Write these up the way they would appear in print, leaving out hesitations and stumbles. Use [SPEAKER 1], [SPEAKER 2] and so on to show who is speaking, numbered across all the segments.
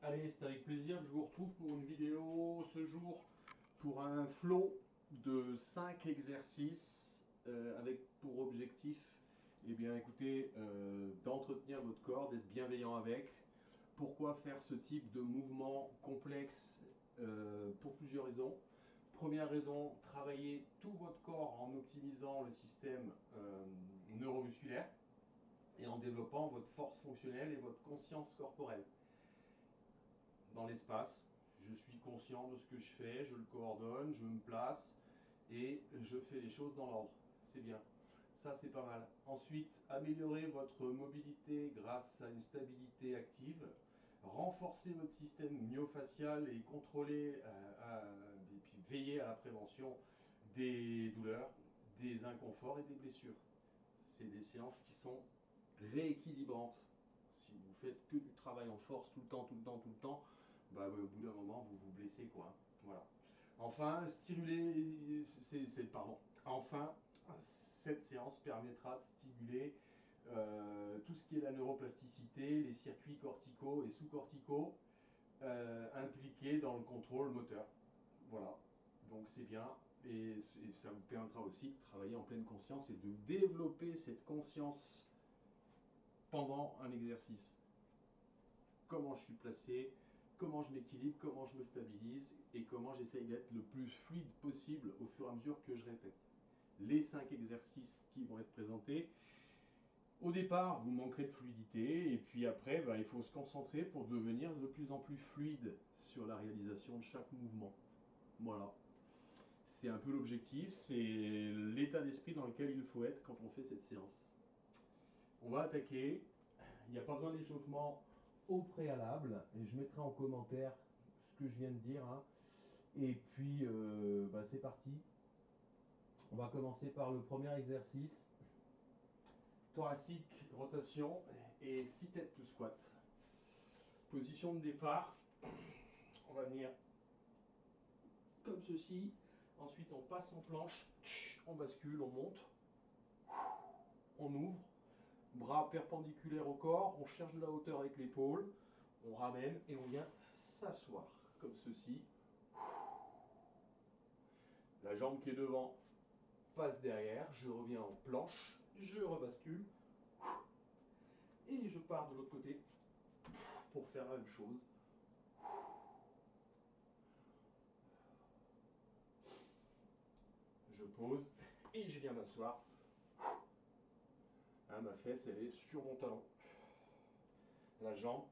[SPEAKER 1] Allez, c'est avec plaisir que je vous retrouve pour une vidéo ce jour pour un flow de 5 exercices avec pour objectif, eh bien écoutez, d'entretenir votre corps, d'être bienveillant avec. Pourquoi faire ce type de mouvement complexe? Pour plusieurs raisons. Première raison, travailler tout votre corps en optimisant le système neuromusculaire et en développant votre force fonctionnelle et votre conscience corporelle. Dans l'espace, je suis conscient de ce que je fais, je le coordonne, je me place et je fais les choses dans l'ordre. C'est bien. Ça, c'est pas mal. Ensuite, améliorer votre mobilité grâce à une stabilité active. Renforcer votre système myofacial et contrôler et puis veiller à la prévention des douleurs, des inconforts et des blessures. C'est des séances qui sont rééquilibrantes. Si vous faites que du travail en force tout le temps, tout le temps, tout le temps, bah, au bout d'un moment, vous vous blessez, quoi. Voilà. Enfin, Enfin, cette séance permettra de stimuler tout ce qui est la neuroplasticité, les circuits corticaux et sous-corticaux impliqués dans le contrôle moteur. Voilà. Donc c'est bien. Et ça vous permettra aussi de travailler en pleine conscience et de développer cette conscience pendant un exercice. Comment je suis placé, comment je m'équilibre, comment je me stabilise et comment j'essaye d'être le plus fluide possible au fur et à mesure que je répète. Les 5 exercices qui vont être présentés, au départ, vous manquerez de fluidité et puis après, il faut se concentrer pour devenir de plus en plus fluide sur la réalisation de chaque mouvement. Voilà. C'est un peu l'objectif, c'est l'état d'esprit dans lequel il faut être quand on fait cette séance. On va attaquer. Il n'y a pas besoin d'échauffement au préalable et je mettrai en commentaire ce que je viens de dire. Hein. Et puis, c'est parti. On va commencer par le premier exercice. Thoracique, rotation et 6 têtes to squat. Position de départ. On va venir comme ceci. Ensuite, on passe en planche. On bascule, on monte. On ouvre. Bras perpendiculaires au corps. On cherche de la hauteur avec l'épaule. On ramène et on vient s'asseoir comme ceci. La jambe qui est devant passe derrière, je reviens en planche, je rebascule et je pars de l'autre côté pour faire la même chose. Je pose et je viens m'asseoir. Hein, ma fesse, elle est sur mon talon. La jambe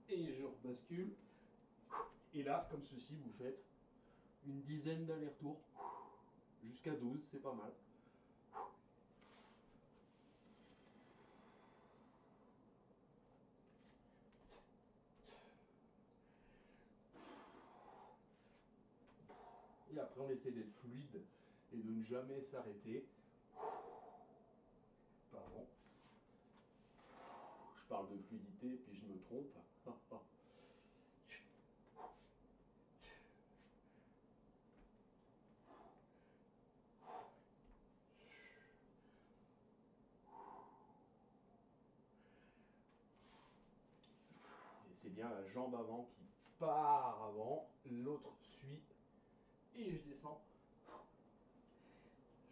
[SPEAKER 1] et je rebascule. Et là, comme ceci, vous faites une dizaine d'allers-retours jusqu'à 12, c'est pas mal. Et après, on essaie d'être fluide et de ne jamais s'arrêter. Pardon. Je parle de fluidité, puis je me trompe. Et c'est bien la jambe avant qui part avant, l'autre suit, et je descends.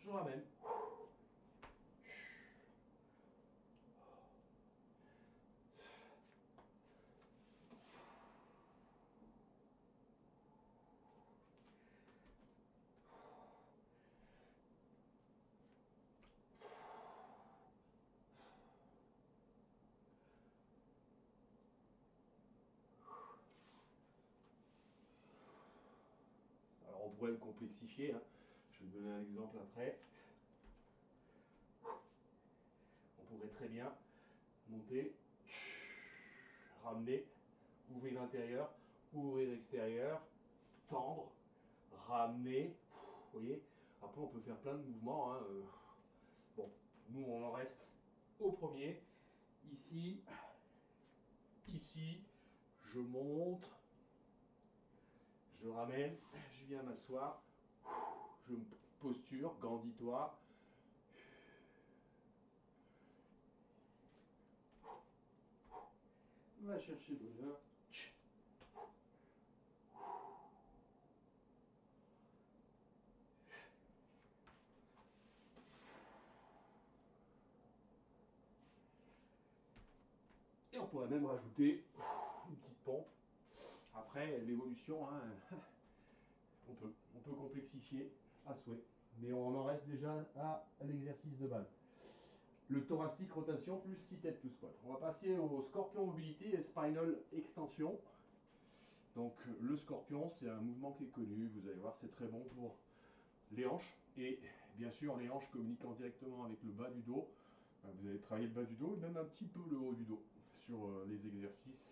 [SPEAKER 1] Je ramène. Alors on pourrait le complexifier, hein. Je vais vous donner un exemple après. On pourrait très bien monter, ramener, ouvrir intérieur, ouvrir extérieur, tendre, ramener. Vous voyez. Après on peut faire plein de mouvements. Hein. Bon, nous on en reste au premier. Ici, ici, je monte, je ramène, je viens m'asseoir, je me posture, grandis-toi. Va chercher bonheur. Et on pourrait même rajouter une petite pompe. Après, l'évolution, hein, on peut complexifier à souhait. Mais on en reste déjà à l'exercice de base. Le thoracique rotation plus 6 têtes to squat. On va passer au scorpion mobilité et spinal extension. Donc le scorpion, c'est un mouvement qui est connu. Vous allez voir, c'est très bon pour les hanches. Et bien sûr, les hanches communiquant directement avec le bas du dos. Vous allez travailler le bas du dos et même un petit peu le haut du dos sur les exercices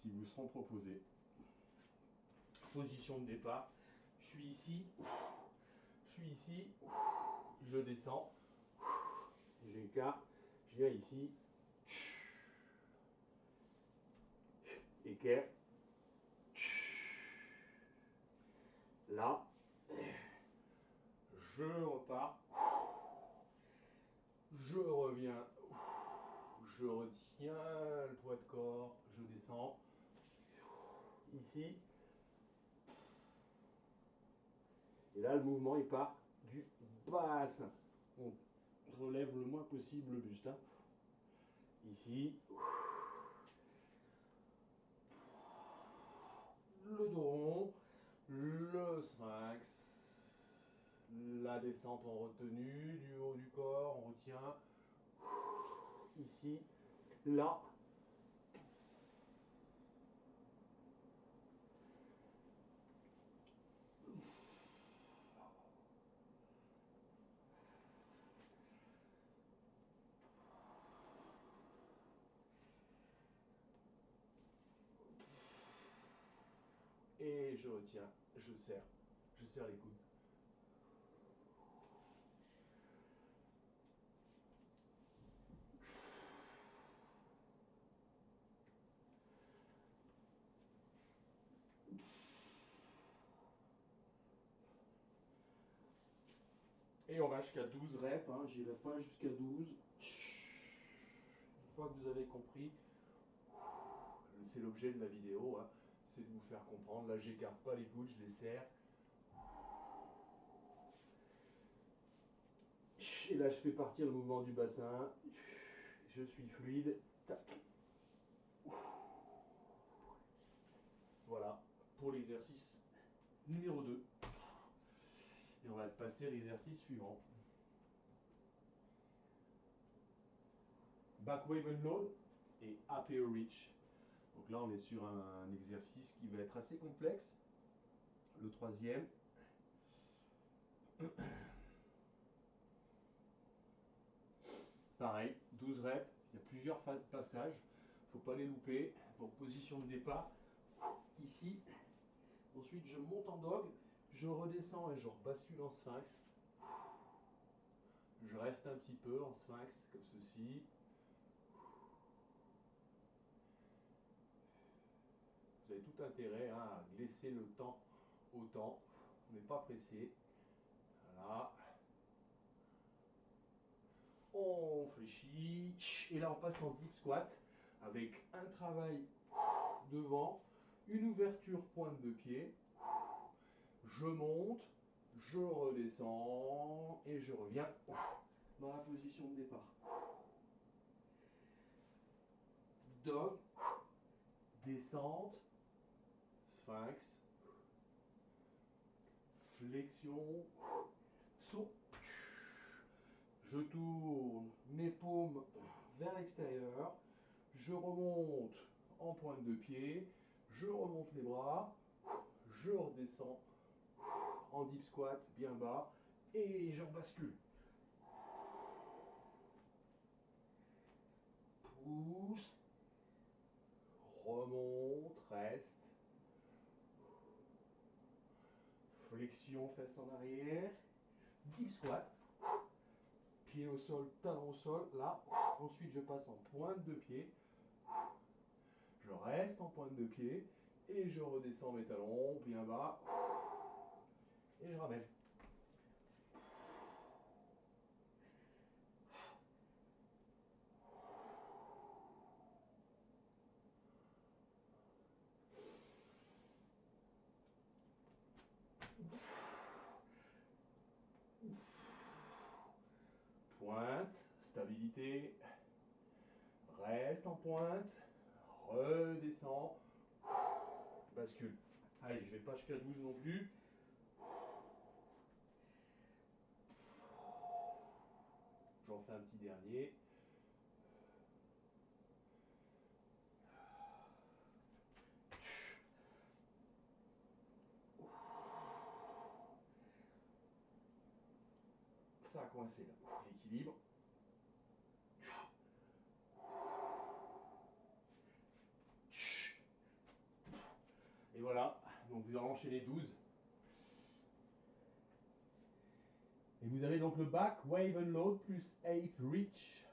[SPEAKER 1] qui vous seront proposés. Position de départ. Je suis ici. Je descends. J'écarte. Je viens ici. Équerre. Là. Je repars. Je reviens. Je retiens le poids de corps. Je descends. Ici. Et là, le mouvement, il part du bassin. On relève le moins possible le buste. Hein. Ici. Le dos rond. Le sphinx. La descente en retenue du haut du corps. On retient. Ici. Là. Et je retiens, je serre les coudes. Et on va jusqu'à 12 reps, hein, j'irai pas jusqu'à 12. Une fois que vous avez compris, c'est l'objet de la vidéo, hein, c'est de vous faire comprendre. Là, j'écarte pas les coudes, je les serre. Et là, je fais partir le mouvement du bassin. Je suis fluide. Tac. Voilà, pour l'exercice numéro 2. Et on va passer à l'exercice suivant. Back wave and load et APO reach. Donc là, on est sur un exercice qui va être assez complexe. Le troisième. Pareil, 12 reps, il y a plusieurs passages, il ne faut pas les louper. Pour position de départ, ici, ensuite je monte en dog, je redescends et je rebascule en sphinx. Je reste un petit peu en sphinx, comme ceci. Vous avez tout intérêt hein, à laisser le temps au temps, on n'est pas pressé. Voilà. On fléchit, et là on passe en deep squat avec un travail devant, une ouverture pointe de pied, je monte, je redescends et je reviens dans la position de départ. Dog, descente, sphinx, flexion, saut. Je tourne mes paumes vers l'extérieur, je remonte en pointe de pied, je remonte les bras, je redescends en deep squat bien bas et je bascule. Pousse, remonte, reste. Flexion, fesse en arrière. Deep squat. Pied au sol, talon au sol. Là, ensuite je passe en pointe de pied. Je reste en pointe de pied et je redescends mes talons bien bas. Et je ramène. Pointe, stabilité, reste en pointe, redescend, bascule. Allez, je vais pas jusqu'à 12 non plus. J'en fais un petit dernier. Ça a coincé là, l'équilibre. Et voilà, donc vous allez enchaîner 12. Et vous avez donc le back, wave and load plus ape reach.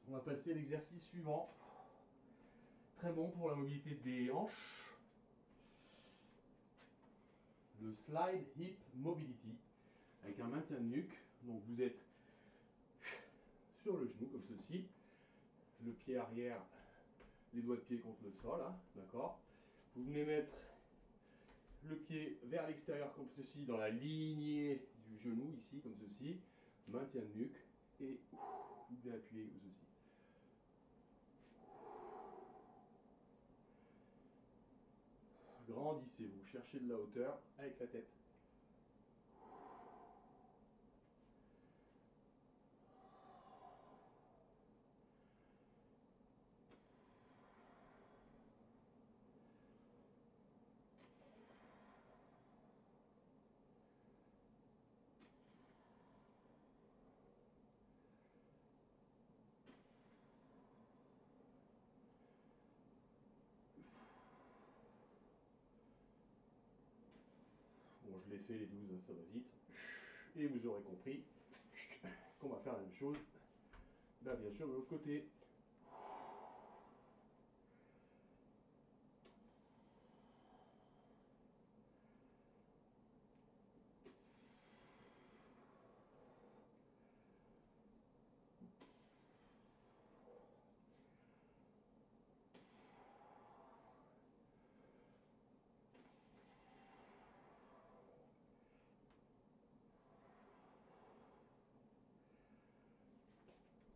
[SPEAKER 1] On va passer à l'exercice suivant. Très bon pour la mobilité des hanches. Le slide hip mobility avec un maintien de nuque. Donc vous êtes sur le genou comme ceci. Le pied arrière, les doigts de pied contre le sol, hein, d'accord. Vous venez mettre le pied vers l'extérieur comme ceci, dans la lignée du genou, ici, comme ceci. Maintien de nuque et vous venez appuyer comme ceci. Grandissez-vous, cherchez de la hauteur avec la tête. Bon, je l'ai fait les 12, hein, ça va vite. Et vous aurez compris qu'on va faire la même chose, là bien sûr de l'autre côté.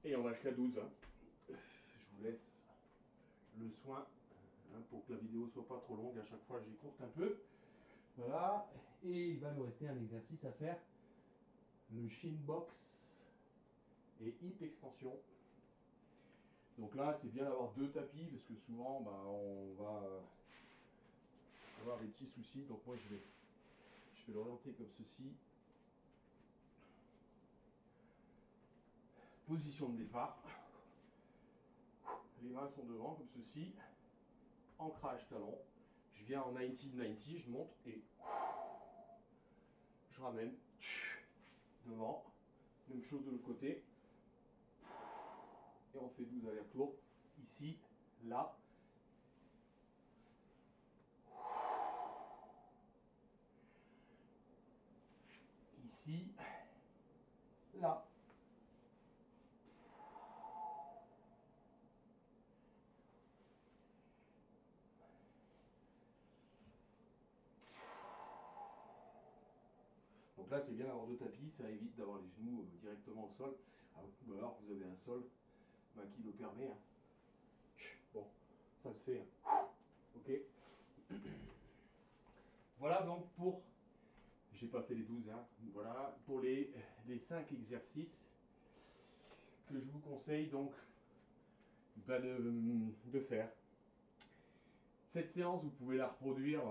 [SPEAKER 1] Et on va jusqu'à 12. Hein. Je vous laisse le soin, hein, pour que la vidéo soit pas trop longue. À chaque fois, j'écourte un peu. Voilà. Et il va nous rester un exercice à faire. Le shin box et hip extension. Donc là, c'est bien d'avoir deux tapis parce que souvent, bah, on va avoir des petits soucis. Donc moi, je vais l'orienter comme ceci. Position de départ. Les mains sont devant comme ceci. Ancrage talon. Je viens en 90-90, je monte et je ramène devant. Même chose de l'autre côté. Et on fait 12 allers-retours. Ici, là. Ici, là. Donc là, c'est bien d'avoir deux tapis, ça évite d'avoir les genoux directement au sol. Ou alors, vous avez un sol qui le permet. Hein. Bon, ça se fait. Hein. Ok. Voilà donc pour, j'ai pas fait les 12, hein. Voilà pour les 5 exercices que je vous conseille donc de faire. Cette séance, vous pouvez la reproduire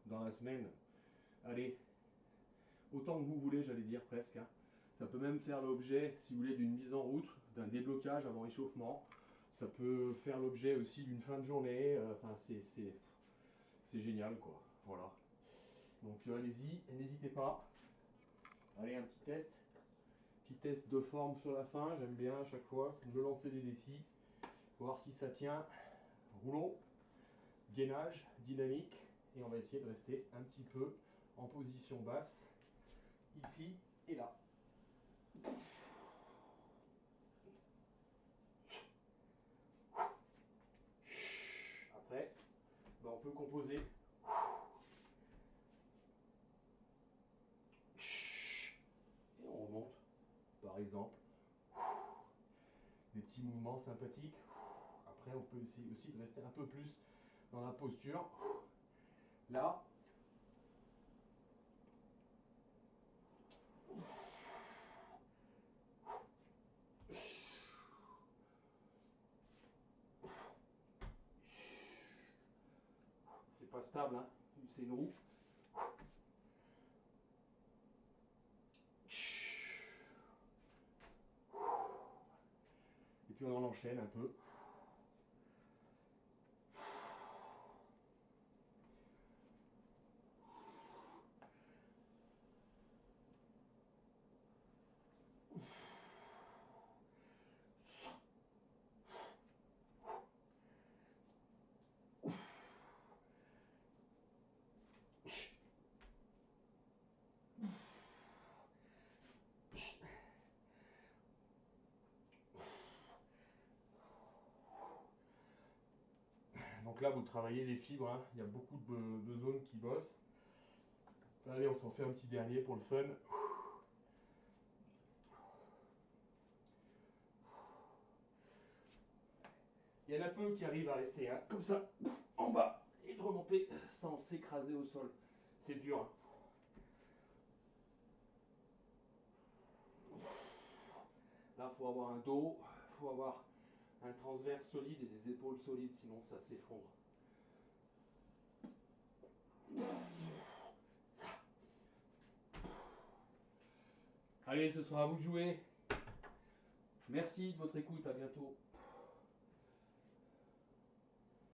[SPEAKER 1] dans la semaine. Allez, autant que vous voulez, j'allais dire presque. Hein. Ça peut même faire l'objet, si vous voulez, d'une mise en route, d'un déblocage avant échauffement. Ça peut faire l'objet aussi d'une fin de journée. Enfin, c'est génial, quoi. Voilà. Donc allez-y, n'hésitez pas. Allez, un petit test. Petit test de forme sur la fin. J'aime bien à chaque fois me lancer des défis. Voir si ça tient. Rouleau, gainage, dynamique. Et on va essayer de rester un petit peu en position basse. Ici et là. Après, ben, on peut composer. Et on remonte. Par exemple. exemple. Des petits mouvements sympathiques. Après, on peut essayer aussi de rester un peu plus dans la posture. Là. C'est pas stable, hein. C'est une roue. Et puis on en enchaîne un peu. Donc là, vous travaillez les fibres, hein. Il y a beaucoup de zones qui bossent. Allez, on s'en fait un petit dernier pour le fun. Il y en a peu qui arrivent à rester, hein, comme ça, en bas, et de remonter sans s'écraser au sol. C'est dur, hein. Là, il faut avoir un dos, il faut avoir un transverse solide et des épaules solides, sinon ça s'effondre. Allez, ce sera à vous de jouer. Merci de votre écoute, à bientôt.